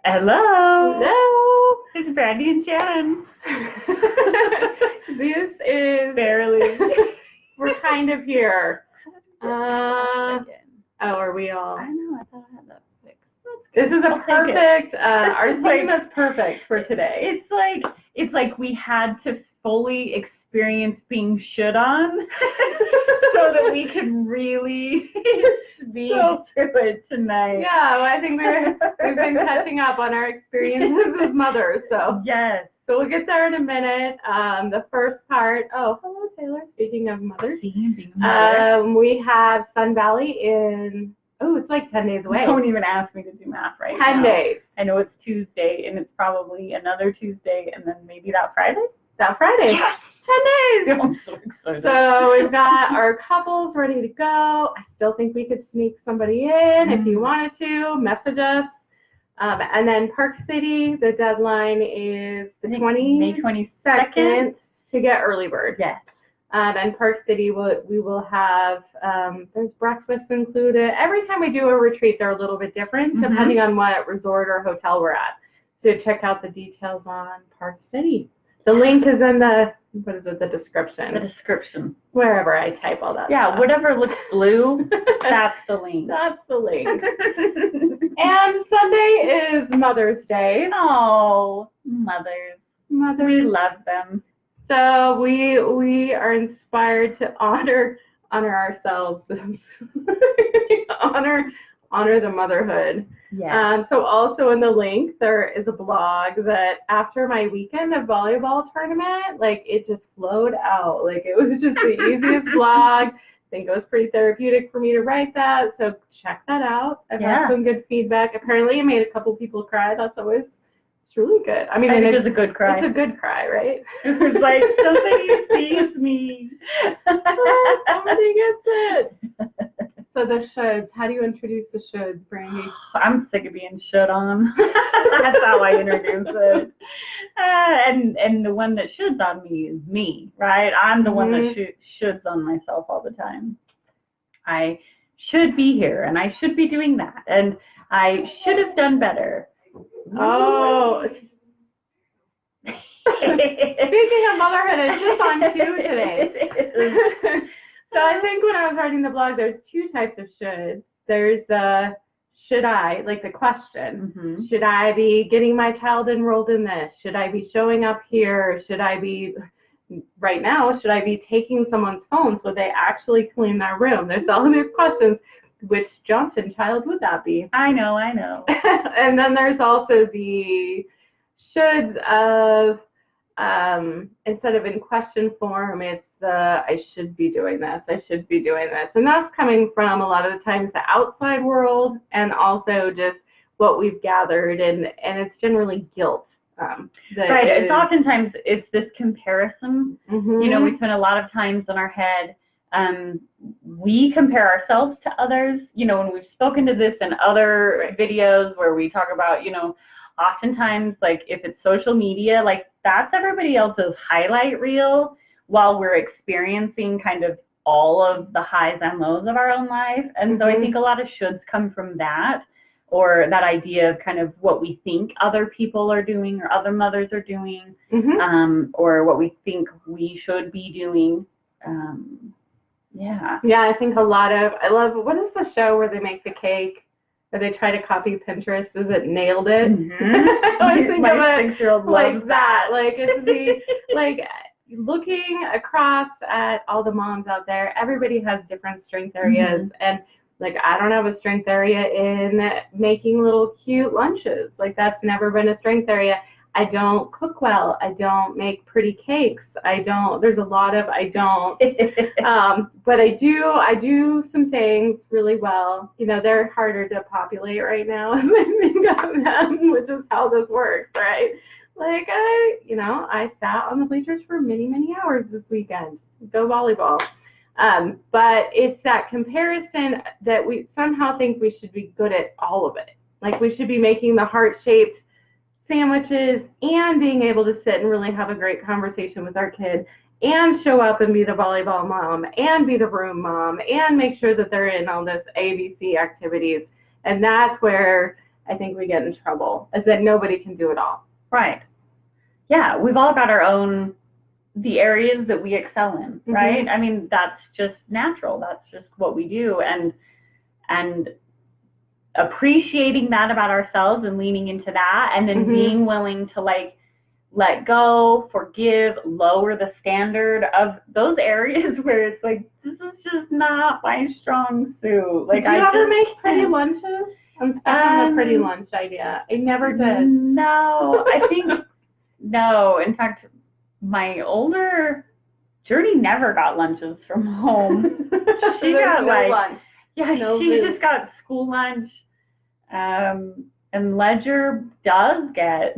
Hello. Hello. It's Brandy and Shannon. This is Barely. we're kind of here. Again. Are we all? I know. I thought I had that fixed. This is I'll a take perfect. it. Our This is theme like- is perfect for today. It's like we had to fully experience being shit on so that we can really speak through it tonight. Yeah, well, I think we've been catching up on our experiences as mothers. So Yes. So we'll get there in a minute. The first part. Oh, hello, Taylor. Speaking of mothers, Being a mother. we have Sun Valley in. Oh, it's like 10 days away. Don't even ask me to do math right 10 now. days. I know it's Tuesday, and it's probably another Tuesday, and then maybe that Friday? That Friday. Yes! 10 days. I'm so excited. So we've got our couples ready to go. I still think we could sneak somebody in if you wanted to. Message us. And then Park City, the deadline is the May 22nd to get early bird. Yes. And Park City, we will have, there's breakfast included. Every time we do a retreat, they're a little bit different depending on what resort or hotel we're at. So check out the details on Park City. The link is in the description. The description. Wherever I type all that stuff. Whatever looks blue, that's the link. That's the link. And Sunday is Mother's Day. Oh, mothers. We love them. So we are inspired to honor ourselves, honor the motherhood. Yes. So also in the link there is a blog that after my weekend of volleyball tournament, like it just flowed out. Like it was just the easiest blog. I think it was pretty therapeutic for me to write that. So check that out. I've had some good feedback. Apparently it made a couple people cry. It's really good. I mean, I think it's a good cry. It's a good cry, right? It was like, somebody sees me. Somebody gets it. So the shoulds. How do you introduce the shoulds, Brandy? I'm sick of being shit on. That's how I introduce it. And the one that shoulds on me is me, right? I'm the one that shoulds on myself all the time. I should be here, and I should be doing that, and I should have done better. Oh. Speaking of motherhood, it's just on cue today. So I think when I was writing the blog, there's two types of shoulds. There's the should I, like the question. Mm-hmm. Should I be getting my child enrolled in this? Should I be showing up here? Should I be, right now, should I be taking someone's phone so they actually clean their room? There's all these questions. Which Johnson child would that be? I know. And then there's also the shoulds of, instead of in question form, it's the I should be doing this, I should be doing this. And that's coming from a lot of the times the outside world and also just what we've gathered. And it's generally guilt. Right. It's oftentimes it's this comparison. Mm-hmm. You know, we spend a lot of times in our head. We compare ourselves to others, you know, and we've spoken to this in other videos where we talk about, you know, oftentimes, like if it's social media, like that's everybody else's highlight reel while we're experiencing kind of all of the highs and lows of our own life. And so I think a lot of shoulds come from that, or that idea of kind of what we think other people are doing or other mothers are doing, or what we think we should be doing. Yeah, I think I love, what is the show where they make the cake, where they try to copy Pinterest? Is it Nailed It? Mm-hmm. I think My of it 6-year-old like loves that. Like it's the, like looking across at all the moms out there, everybody has different strength areas. And like, I don't have a strength area in making little cute lunches. Like that's never been a strength area. I don't cook well. I don't make pretty cakes. There's a lot of I don't. But I do some things really well. You know, they're harder to populate right now as I think of them, which is how this works, right? Like I sat on the bleachers for many, many hours this weekend. Go volleyball. But it's that comparison that we somehow think we should be good at all of it. Like we should be making the heart-shaped sandwiches and being able to sit and really have a great conversation with our kid and show up and be the volleyball mom and be the room mom and make sure that they're in all this ABC activities. And that's where I think we get in trouble, is that nobody can do it all. Right. Yeah, we've all got our own, the areas that we excel in, right? I mean, that's just natural. That's just what we do. And appreciating that about ourselves and leaning into that, and then being willing to like let go, forgive, lower the standard of those areas where it's like, this is just not my strong suit. Like, do you ever make pretty lunches? I'm stuck on the pretty lunch idea. I never did. No, I think no. In fact, my older Journey never got lunches from home. She got no lunch. Yeah, no she food. just got school lunch. And Ledger does get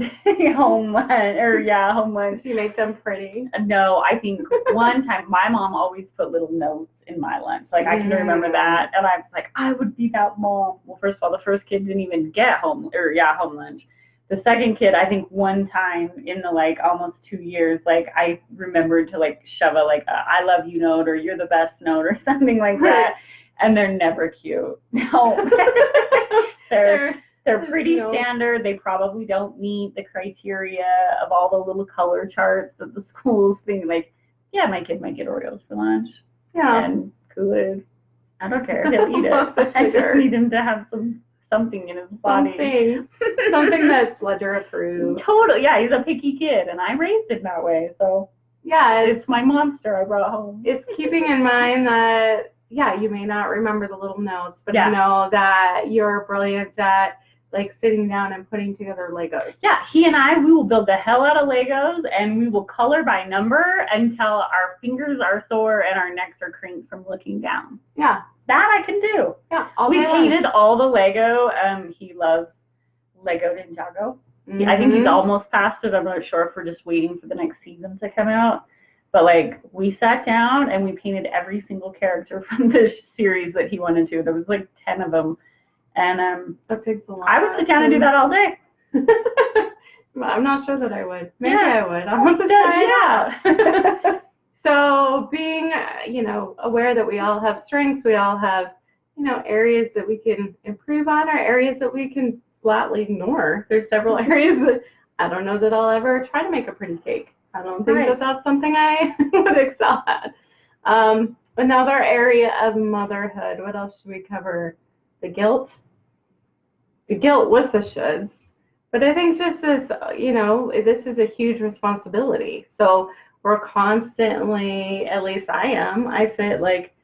home lunch, home lunch. Do you make them pretty? No, I think one time my mom always put little notes in my lunch. Like, I can remember that. And I was like, I would be that mom. Well, first of all, the first kid didn't even get home lunch. The second kid, I think one time in the like almost 2 years, like I remembered to like shove a like a I love you note or you're the best note or something like that. And they're never cute. No. They're pretty standard. They probably don't meet the criteria of all the little color charts that the schools think. Like, yeah, my kid might get Oreos for lunch. Yeah. And Kool-Aid. I don't care. He'll eat it. I just need him to have something in his body. Something that's Ledger approved. Totally. Yeah, he's a picky kid, and I raised him that way. So yeah, it's my monster I brought home. It's keeping in mind that, yeah, you may not remember the little notes, but you know that you're brilliant at like sitting down and putting together Legos. Yeah, he and we will build the hell out of Legos, and we will color by number until our fingers are sore and our necks are crinked from looking down. Yeah. That I can do. Yeah. We painted all the Lego. He loves Lego Ninjago. I think he's almost past it. I'm not sure if we're just waiting for the next season to come out. But like, we sat down and we painted every single character from this series that he wanted to. There was like 10 of them. And that takes a lot. I would sit down and do that all day. I'm not sure that I would. Maybe I would. I want to try it out. So being, aware that we all have strengths, we all have, areas that we can improve on, or areas that we can flatly ignore. There's several areas that I don't know that I'll ever try to make a pretty cake. I don't think that that's something I would excel at. Another area of motherhood. What else should we cover? The guilt with the shoulds. But I think just as, this is a huge responsibility. So we're constantly, at least I say it like,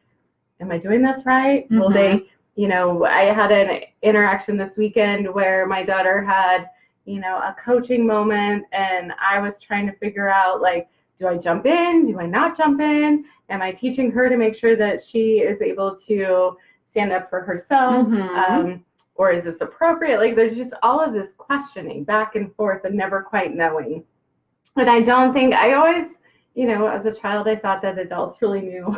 am I doing this right? Will they, I had an interaction this weekend where my daughter had, a coaching moment, and I was trying to figure out, like, do I jump in? Do I not jump in? Am I teaching her to make sure that she is able to stand up for herself? Or is this appropriate? Like, there's just all of this questioning back and forth and never quite knowing. And I don't think, I always, as a child, I thought that adults really knew.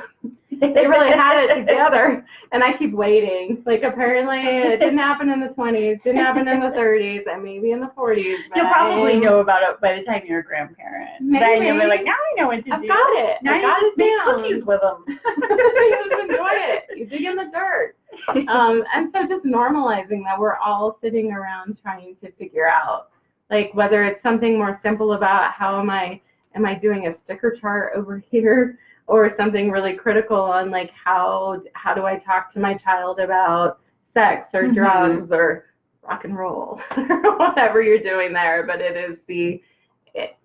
They really had it together. And I keep waiting. Like, apparently it didn't happen in the 20s, didn't happen in the 30s, and maybe in the 40s. You'll probably know about it by the time you're a grandparent. Maybe. Then you'll be like, now I know what to do. I've got it. Now I got you it make down. cookies with them. You just enjoy it. You dig in the dirt. And so just normalizing that we're all sitting around trying to figure out, like, whether it's something more simple about how am I doing a sticker chart over here, or something really critical on, like, how do I talk to my child about sex or drugs or rock and roll or whatever you're doing there. But it is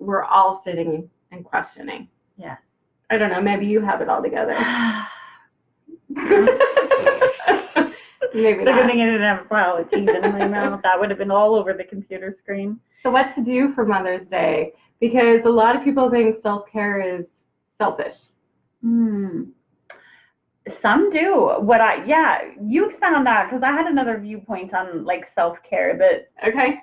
we're all sitting and questioning. Yeah. I don't know, maybe you have it all together. Maybe the not. good thing I didn't have a pile of teeth in my mouth. That would have been all over the computer screen. So what to do for Mother's Day? Because a lot of people think self-care is selfish. Some do. You expand on that, because I had another viewpoint on, like, self-care that. Okay.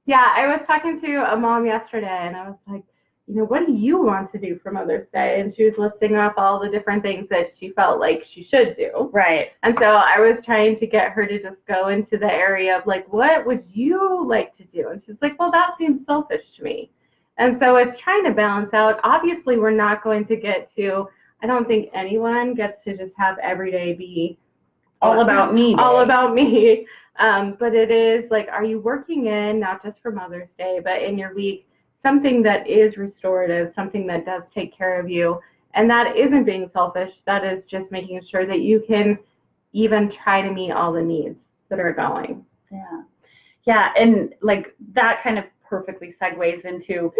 Yeah, I was talking to a mom yesterday, and I was like, what do you want to do for Mother's Day? And she was listing off all the different things that she felt like she should do. Right. And so I was trying to get her to just go into the area of, like, what would you like to do? And she's like, well, that seems selfish to me. And so it's trying to balance out. Obviously, we're not going to get to, I don't think anyone gets to just have every day be all about me. All about me. But it is like, are you working in, not just for Mother's Day, but in your week, something that is restorative, something that does take care of you? And that isn't being selfish. That is just making sure that you can even try to meet all the needs that are going. Yeah. Yeah. And like that kind of perfectly segues into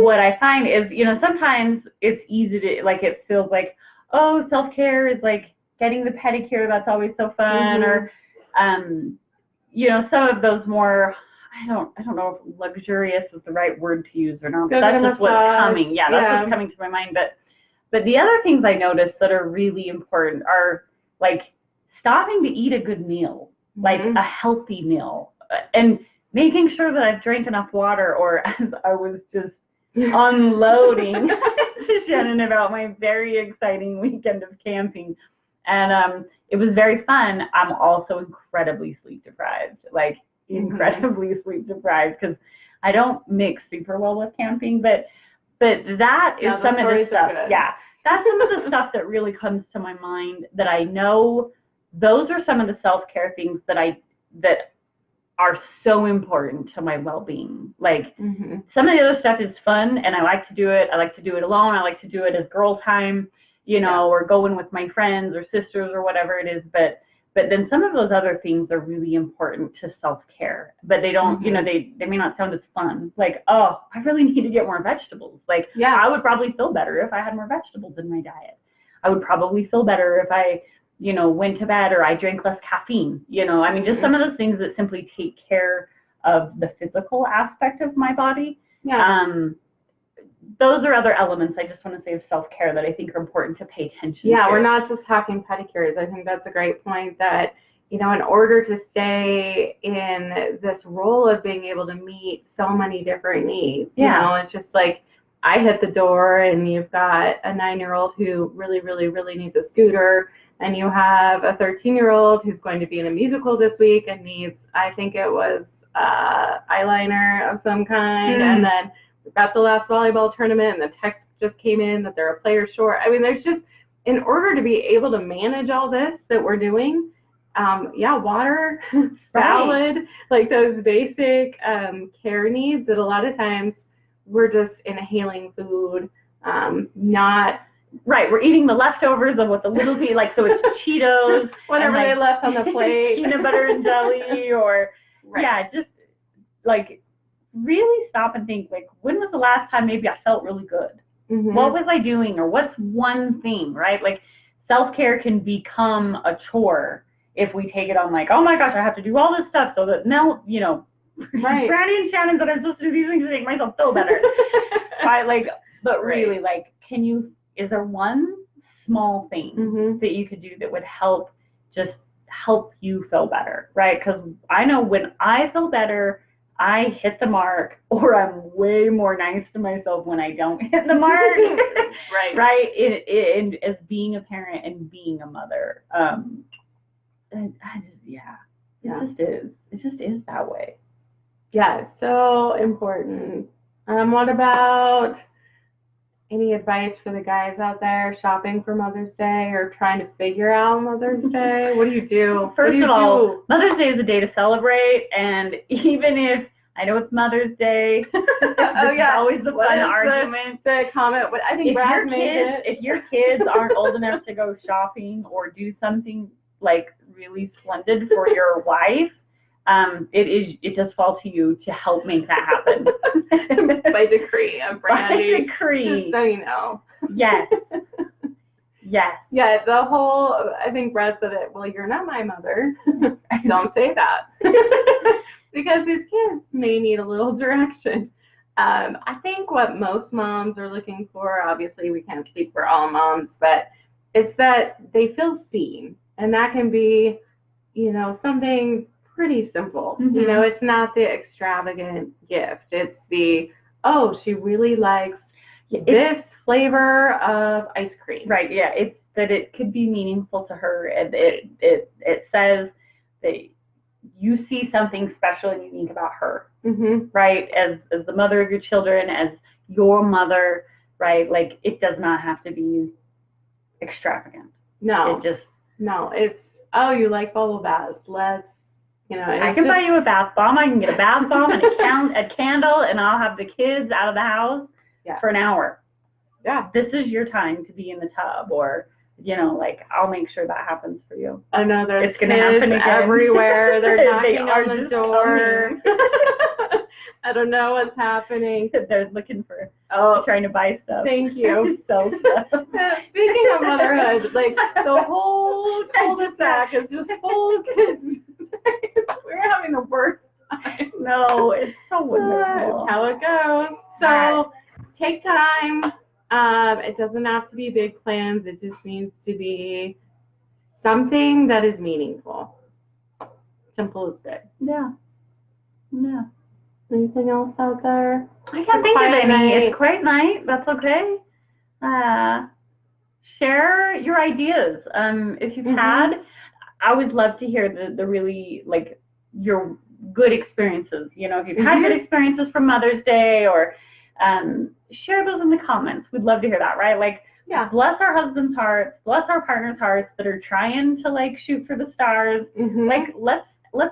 what I find is, sometimes it's easy to, like, it feels like, oh, self-care is like getting the pedicure. That's always so fun. Or, some of those more, I don't know if luxurious is the right word to use or not, but that's just what's coming. Yeah, that's what's coming to my mind. But the other things I noticed that are really important are like stopping to eat a good meal, like a healthy meal, and making sure that I've drank enough water, or as I was just unloading to Shannon about my very exciting weekend of camping. And it was very fun. I'm also incredibly sleep deprived, like incredibly sleep deprived, because I don't mix super well with camping, but that is some of the stuff. Yeah, that's some of the stuff that really comes to my mind, that I know those are some of the self-care things that are so important to my well-being. Like some of the other stuff is fun and I like to do it. I like to do it alone. I like to do it as girl time, or going with my friends or sisters or whatever it is. But then some of those other things are really important to self-care, but they don't, they may not sound as fun. Like, oh, I really need to get more vegetables. Like, I would probably feel better if I had more vegetables in my diet. I would probably feel better if I, went to bed or I drank less caffeine, just some of those things that simply take care of the physical aspect of my body. Those are other elements I just want to say of self-care that I think are important to pay attention to. Yeah, we're not just talking pedicures. I think that's a great point, that, in order to stay in this role of being able to meet so many different needs, it's just like, I hit the door and you've got a 9-year-old who really, really, really needs a scooter, and you have a 13-year-old who's going to be in a musical this week and needs, I think it was eyeliner of some kind, and then we've got the last volleyball tournament and the text just came in that they're a player short. I mean, there's just, in order to be able to manage all this that we're doing, water, salad, like those basic care needs that a lot of times we're just inhaling food, not... Right, we're eating the leftovers of what the little people like, so it's Cheetos, whatever they left on the plate, peanut butter and jelly, or just like really stop and think, like, when was the last time maybe I felt really good? What was I doing, or what's one thing, right? Like, self-care can become a chore if we take it on like, oh my gosh, I have to do all this stuff so that now, Brandy and Shannon said I'm supposed to do these things to make myself feel better. Right? Like, but really, like, is there one small thing that you could do that would help you feel better, right? Because I know when I feel better, I hit the mark, or I'm way more nice to myself when I don't hit the mark. Right. And as being a parent and being a mother, it just is that way. Yeah, so important. What about any advice for the guys out there shopping for Mother's Day or trying to figure out Mother's Day? What do you do? First of all, Mother's Day is a day to celebrate, and even if I know it's Mother's Day, always the fun argument. The comment, I think Brad made it. If your kids aren't old enough to go shopping or do something like really splendid for your wife, it does fall to you to help make that happen. By decree of Brandy. By decree. Just so you know. Yes. Yes. Yeah, the whole, I think Brad said it, well, you're not my mother. Don't say that. Because these kids may need a little direction. I think what most moms are looking for, obviously we can't speak for all moms, but it's that they feel seen. And that can be, something pretty simple. It's not the extravagant gift. It's the, she really likes this flavor of ice cream. Right. Yeah. It's that it could be meaningful to her. And it says that you see something special and unique about her. Right. As the mother of your children, as your mother, right? Like, it does not have to be extravagant. No. It's, you like bubble baths. Let's You know, I can buy you a bath bomb. I can get a bath bomb and a candle, and I'll have the kids out of the house for an hour. Yeah. This is your time to be in the tub, or, you know, like, I'll make sure that happens for you. I know there's It's gonna happen again. everywhere. They're knocking on the just door. I don't know what's happening. They're looking for, Oh, trying to buy stuff. thank you. Sell stuff. Speaking of motherhood, like the whole cul-de-sac is just full of kids. We're having the worst time. No, it's so wonderful. That's how it goes. So take time. It doesn't have to be big plans. It just needs to be something that is meaningful. Simple as that. Yeah. Yeah. Anything else out there? I can't think of any. It's quiet night. That's okay. Share your ideas. If you've had, I would love to hear the really, like, your good experiences. You know, if you've had good experiences from Mother's Day, or share those in the comments. We'd love to hear that, right? Like, bless our husbands' hearts, bless our partners' hearts that are trying to, like, shoot for the stars. Like, let's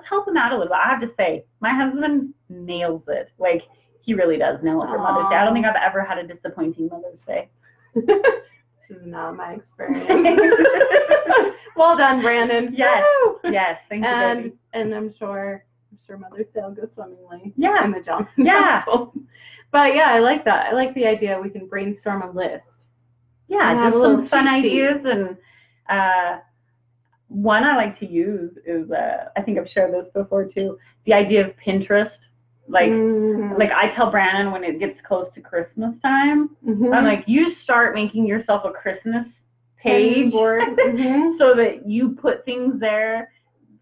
help them out a little bit. I have to say, my husband nails it. Like, he really does nail it for Mother's Day. I don't think I've ever had a disappointing Mother's Day. This is not my experience. Well done, Brandon. Yes. Yes. Thank you, baby. And I'm sure Mother's Day will go swimmingly. Yeah. In the Johnson Yeah. household. But yeah, I like that. I like the idea we can brainstorm a list. Yeah, just some fun ideas. And one I like to use is, I think I've shared this before too, the idea of Pinterest. Like, like I tell Brandon when it gets close to Christmas time, I'm like, you start making yourself a Christmas page so that you put things there.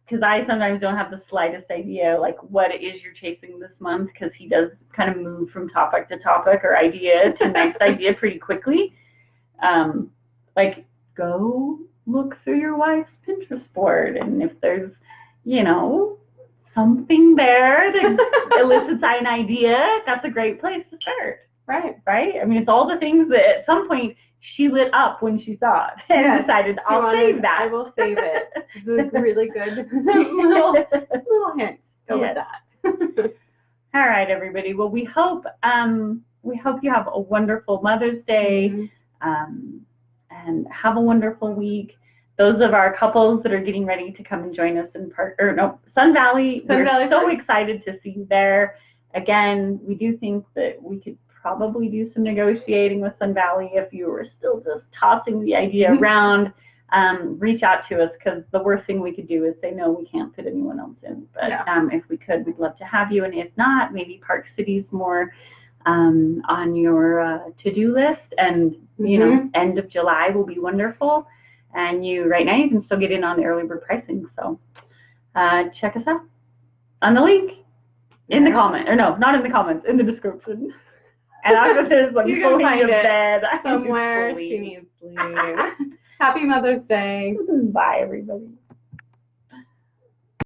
Because I sometimes don't have the slightest idea, like, what it is you're chasing this month, because he does kind of move from topic to topic or idea to next idea pretty quickly. Like, go look through your wife's Pinterest board, and if there's, you know, something there that elicits an idea, that's a great place to start. Right? I mean, it's all the things that at some point she lit up when she saw it and decided, I'll save that. I will save it. This is a really good little hint. Go with that. All right, everybody. Well, we hope you have a wonderful Mother's Day, and have a wonderful week. Those of our couples that are getting ready to come and join us in Sun Valley, we're so excited to see you there. Again, we do think that we could probably do some negotiating with Sun Valley. If you were still just tossing the idea around, reach out to us, because the worst thing we could do is say, no, we can't fit anyone else in. But if we could, we'd love to have you. And if not, maybe Park City's more on your to-do list. And, you know, end of July will be wonderful. And right now you can still get in on the early bird pricing. So check us out on the link in the comment. Or no, not in the comments, in the description. And Agatha's like, you can find it bed somewhere. She needs sleep. Happy Mother's Day. Bye, everybody.